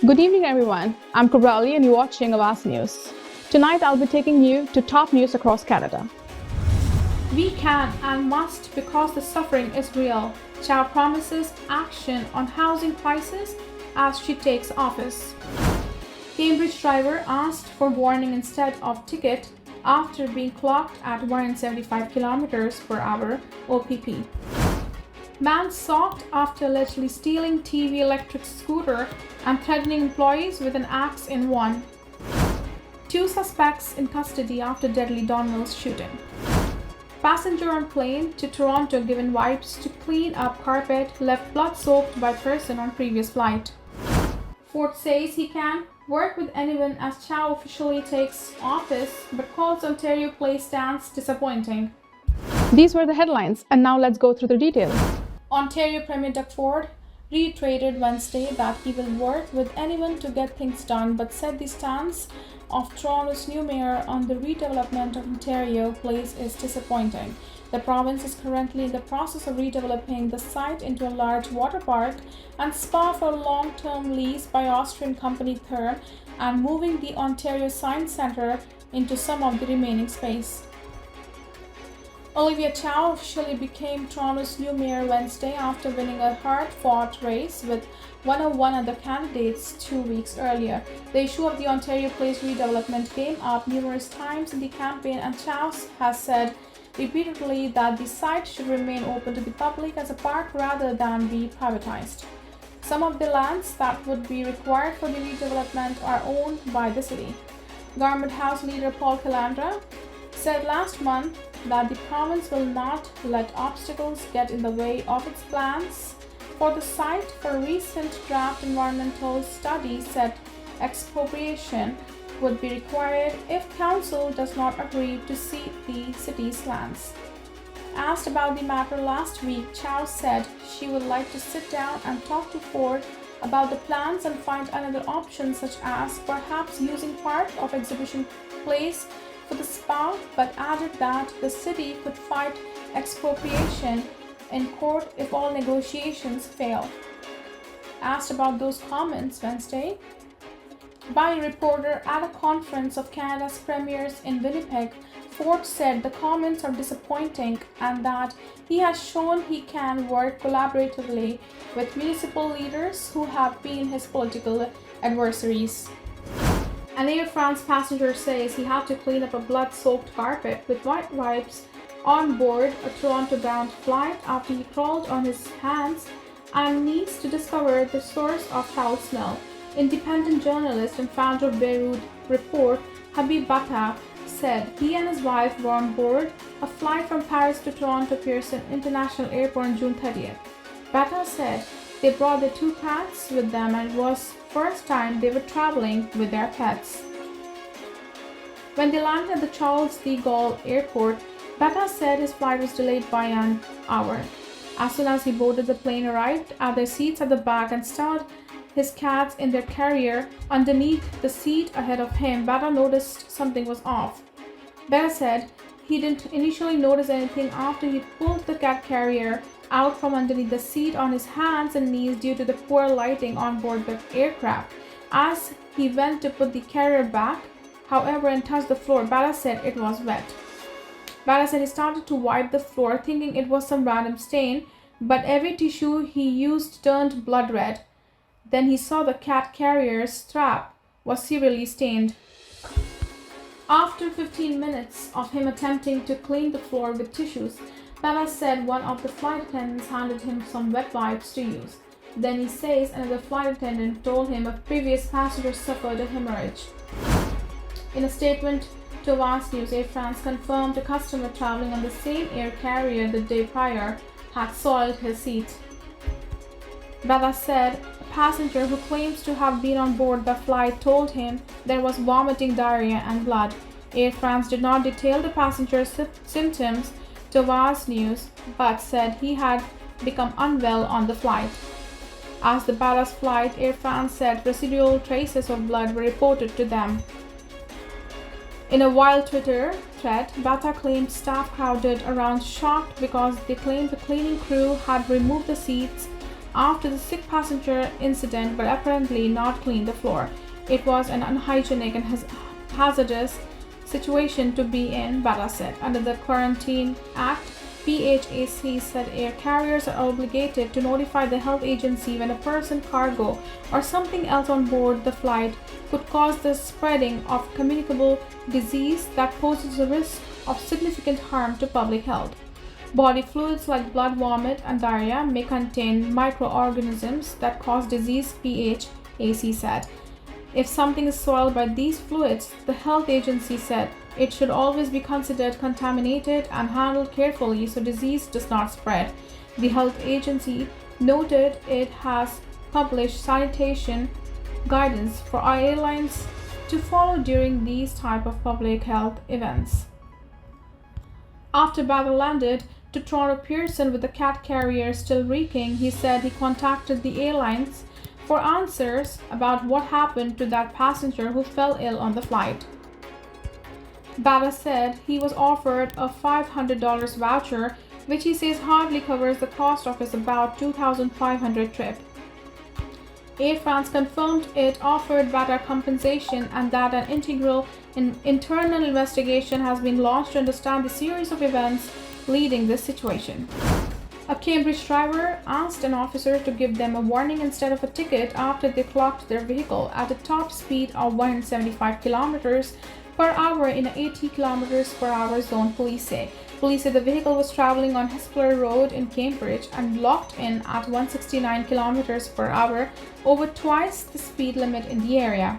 Good evening, everyone. I'm Kubrali and you're watching Awaz News. Tonight, I'll be taking you to top news across Canada. We can and must because the suffering is real. Chow promises action on housing prices as she takes office. Cambridge driver asked for warning instead of ticket after being clocked at 175 km per hour OPP. Man sought after allegedly stealing TV electric scooter and threatening employees with an axe in one. 2 suspects in custody after deadly Don Mills shooting. Passenger on plane to Toronto given wipes to clean up carpet left blood-soaked by person on previous flight. Ford says he can work with anyone as Chow officially takes office but calls Ontario Place stance disappointing. These were the headlines, and now let's go through the details. Ontario Premier Doug Ford reiterated Wednesday that he will work with anyone to get things done, but said the stance of Toronto's new mayor on the redevelopment of Ontario Place is disappointing. The province is currently in the process of redeveloping the site into a large water park and spa for a long-term lease by Austrian company Therm and moving the Ontario Science Centre into some of the remaining space. Olivia Chow officially became Toronto's new mayor Wednesday after winning a hard-fought race with 101 other candidates 2 weeks earlier. The issue of the Ontario Place redevelopment came up numerous times in the campaign, and Chow has said repeatedly that the site should remain open to the public as a park rather than be privatized. Some of the lands that would be required for the redevelopment are owned by the city. Government House leader Paul Calandra said last month that the province will not let obstacles get in the way of its plans for the site. For a recent draft environmental study said expropriation would be required if council does not agree to cede the city's lands. Asked about the matter last week, Chow said she would like to sit down and talk to Ford about the plans and find another option, such as perhaps using part of Exhibition Place for the spa, but added that the city could fight expropriation in court if all negotiations fail. Asked about those comments Wednesday by a reporter at a conference of Canada's premiers in Winnipeg, Ford said the comments are disappointing and that he has shown he can work collaboratively with municipal leaders who have been his political adversaries. An Air France passenger says he had to clean up a blood-soaked carpet with white wipes on board a Toronto-bound flight after he crawled on his hands and knees to discover the source of foul smell. Independent journalist and founder of Beirut Report, Habib Bata, said he and his wife were on board a flight from Paris to Toronto Pearson International Airport on June 30th. Bata said they brought their 2 cats with them and it was first time they were traveling with their pets. When they landed at the Charles de Gaulle airport, Bata said his flight was delayed by an hour. As soon as he boarded, the plane arrived at their seats at the back and stowed his cats in their carrier underneath the seat ahead of him. Bata noticed something was off. Bata said he didn't initially notice anything after he pulled the cat carrier out from underneath the seat on his hands and knees due to the poor lighting on board the aircraft. As he went to put the carrier back, however, and touched the floor, Bata said it was wet. Bata said he started to wipe the floor thinking it was some random stain, but every tissue he used turned blood red. Then he saw the cat carrier's strap was severely stained. After 15 minutes of him attempting to clean the floor with tissues, Bata said one of the flight attendants handed him some wet wipes to use. Then he says another flight attendant told him a previous passenger suffered a hemorrhage. In a statement to Awaz News, Air France confirmed a customer traveling on the same air carrier the day prior had soiled his seat. Bata said a passenger who claims to have been on board the flight told him there was vomiting, diarrhea and blood. Air France did not detail the passenger's symptoms to Awaz News, but said he had become unwell on the flight. As the Bata's flight, Air France said residual traces of blood were reported to them. In a wild Twitter thread, Bata claimed staff crowded around shocked because they claimed the cleaning crew had removed the seats after the sick passenger incident but apparently not cleaned the floor. It was an unhygienic and hazardous situation to be in, Bata said. Under the Quarantine Act, PHAC said air carriers are obligated to notify the health agency when a person, cargo, or something else on board the flight could cause the spreading of communicable disease that poses a risk of significant harm to public health. Body fluids like blood, vomit, and diarrhea may contain microorganisms that cause disease, PHAC said. If something is soiled by these fluids, the health agency said, it should always be considered contaminated and handled carefully so disease does not spread. The health agency noted it has published sanitation guidance for airlines to follow during these type of public health events. After Bata landed to Toronto Pearson with the cat carrier still reeking, he said he contacted the airlines for answers about what happened to that passenger who fell ill on the flight. Bata said he was offered a $500 voucher, which he says hardly covers the cost of his about $2,500 trip. Air France confirmed it offered Bata compensation and that an internal investigation has been launched to understand the series of events leading this situation. A Cambridge driver asked an officer to give them a warning instead of a ticket after they clocked their vehicle at a top speed of 175 km per hour in an 80 km per hour zone, police say. Police said the vehicle was traveling on Hespeler Road in Cambridge and locked in at 169 km per hour, over twice the speed limit in the area.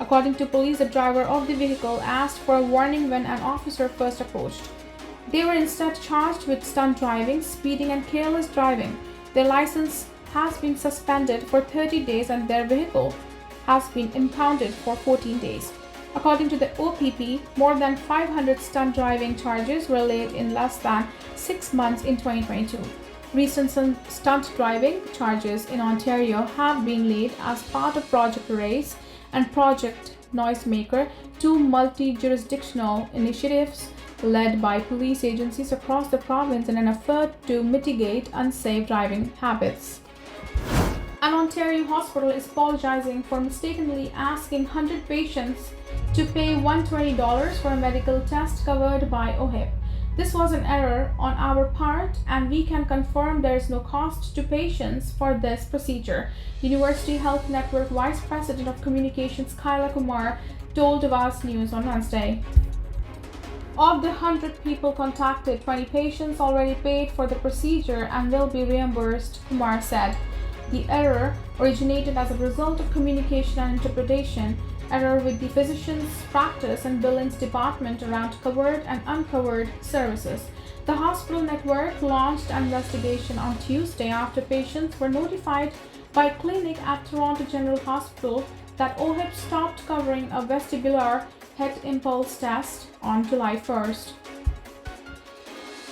According to police, the driver of the vehicle asked for a warning when an officer first approached. They were instead charged with stunt driving, speeding, and careless driving. Their license has been suspended for 30 days and their vehicle has been impounded for 14 days. According to the OPP, more than 500 stunt driving charges were laid in less than 6 months in 2022. Recent stunt driving charges in Ontario have been laid as part of Project Race and Project Noisemaker, two multi-jurisdictional initiatives led by police agencies across the province in an effort to mitigate unsafe driving habits. An Ontario hospital is apologizing for mistakenly asking 100 patients to pay $120 for a medical test covered by OHIP. This was an error on our part, and we can confirm there is no cost to patients for this procedure, University Health Network Vice President of Communications Kaila Kumar told Awaz News on Wednesday. Of the 100 people contacted, 20 patients already paid for the procedure and will be reimbursed, Kumar said. The error originated as a result of communication and interpretation error with the physician's practice and billings department around covered and uncovered services. The hospital network launched an investigation on Tuesday after patients were notified by a clinic at Toronto General Hospital that OHIP stopped covering a vestibular head impulse test on July 1st.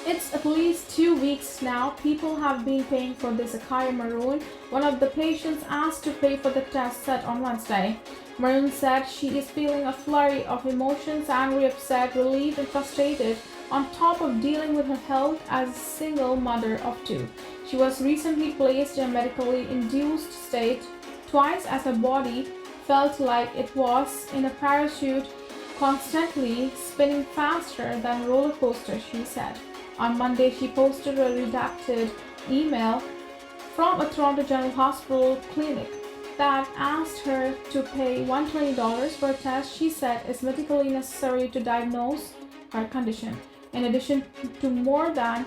It's at least 2 weeks now people have been paying for this, Akaya Maroon, one of the patients asked to pay for the test, said on Wednesday. Maroon said she is feeling a flurry of emotions, angry, upset, relieved, and frustrated, on top of dealing with her health as a single mother of two. She was recently placed in a medically induced state twice as her body felt like it was in a parachute, constantly spinning faster than a roller coaster, she said. On Monday, she posted a redacted email from a Toronto General Hospital clinic that asked her to pay $120 for a test she said is medically necessary to diagnose her condition. In addition to more than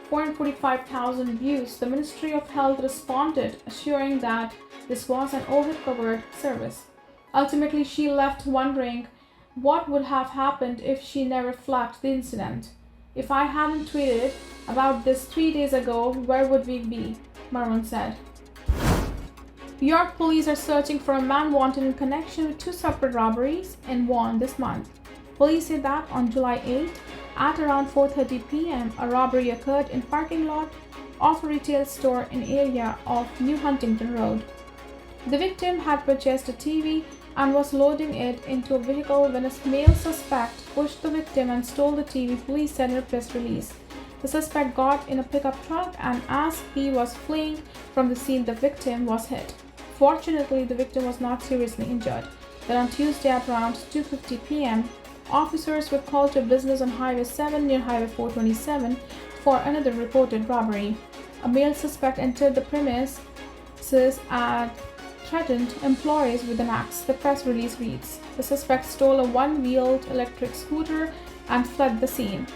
445,000 views, the Ministry of Health responded, assuring that this was an OHIP-covered service. Ultimately, she left wondering what would have happened if she never flagged the incident. If I hadn't tweeted about this 3 days ago, where would we be? Maroon said. York police are searching for a man wanted in connection with 2 separate robberies in Vaughan this month. Police say that on July 8, at around 4:30 p.m., a robbery occurred in parking lot of a retail store in area of New Huntington Road. The victim had purchased a TV and was loading it into a vehicle when a male suspect pushed the victim and stole the TV, police said in a press release. The suspect got in a pickup truck, and as he was fleeing from the scene, the victim was hit. Fortunately, the victim was not seriously injured. Then on Tuesday at around 2:50 p.m., officers were called to a business on Highway 7 near Highway 427 for another reported robbery. A male suspect entered the premises and threatened employees with an axe. The press release reads, the suspect stole a one-wheeled electric scooter and fled the scene.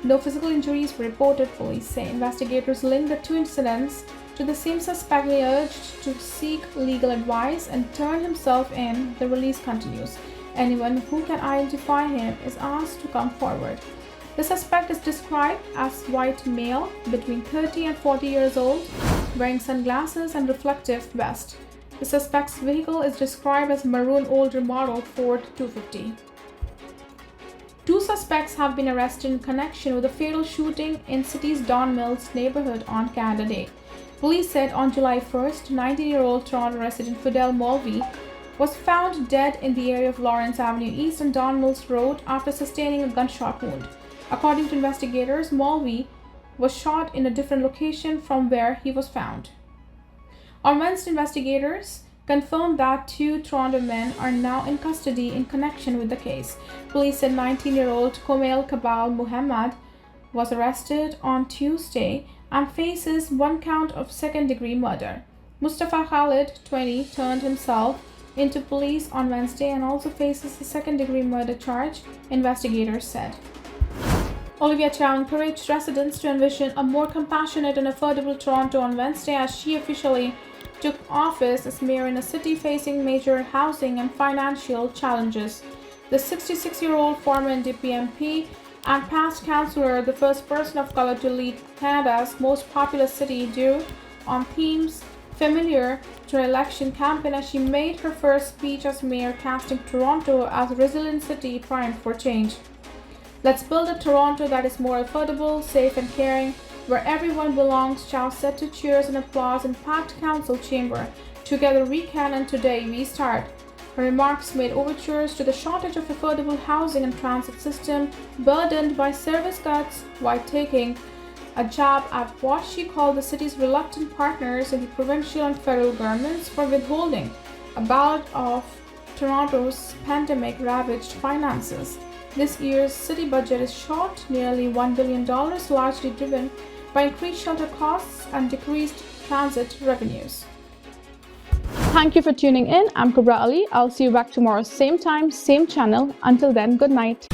No physical injuries were reported, police say. Investigators linked the two incidents to the same suspect he urged to seek legal advice and turn himself in. The release continues. Anyone who can identify him is asked to come forward. The suspect is described as white male between 30 and 40 years old, wearing sunglasses and reflective vest. The suspect's vehicle is described as maroon older model Ford 250. Two suspects have been arrested in connection with a fatal shooting in city's Don Mills neighborhood on Canada Day. Police said on July 1st, 19-year-old Toronto resident Fidel Mulvey was found dead in the area of Lawrence Avenue East and Don Mills Road after sustaining a gunshot wound. According to investigators, Mulvey was shot in a different location from where he was found. On Wednesday, investigators confirmed that two Toronto men are now in custody in connection with the case. Police said 19-year-old Komail Kabal Muhammad was arrested on Tuesday and faces one count of second-degree murder. Mustafa Khalid, 20, turned himself into police on Wednesday and also faces a second-degree murder charge, investigators said. Olivia Chow encouraged residents to envision a more compassionate and affordable Toronto on Wednesday as she officially took office as mayor in a city facing major housing and financial challenges. The 66-year-old former NDP MP and past councillor, the first person of color to lead Canada's most populous city, drew on themes familiar to her election campaign as she made her first speech as mayor, casting Toronto as a resilient city primed for change. Let's build a Toronto that is more affordable, safe and caring, where everyone belongs, Chow said to cheers and applause in packed council chamber. Together we can and today we start. Her remarks made overtures to the shortage of affordable housing and transit system burdened by service cuts while taking a jab at what she called the city's reluctant partners in the provincial and federal governments for withholding a ballot of Toronto's pandemic-ravaged finances. This year's city budget is short nearly $1 billion, largely driven by increased shelter costs and decreased transit revenues. Thank you for tuning in. I'm Kubra Ali. I'll see you back tomorrow, same time, same channel. Until then, good night.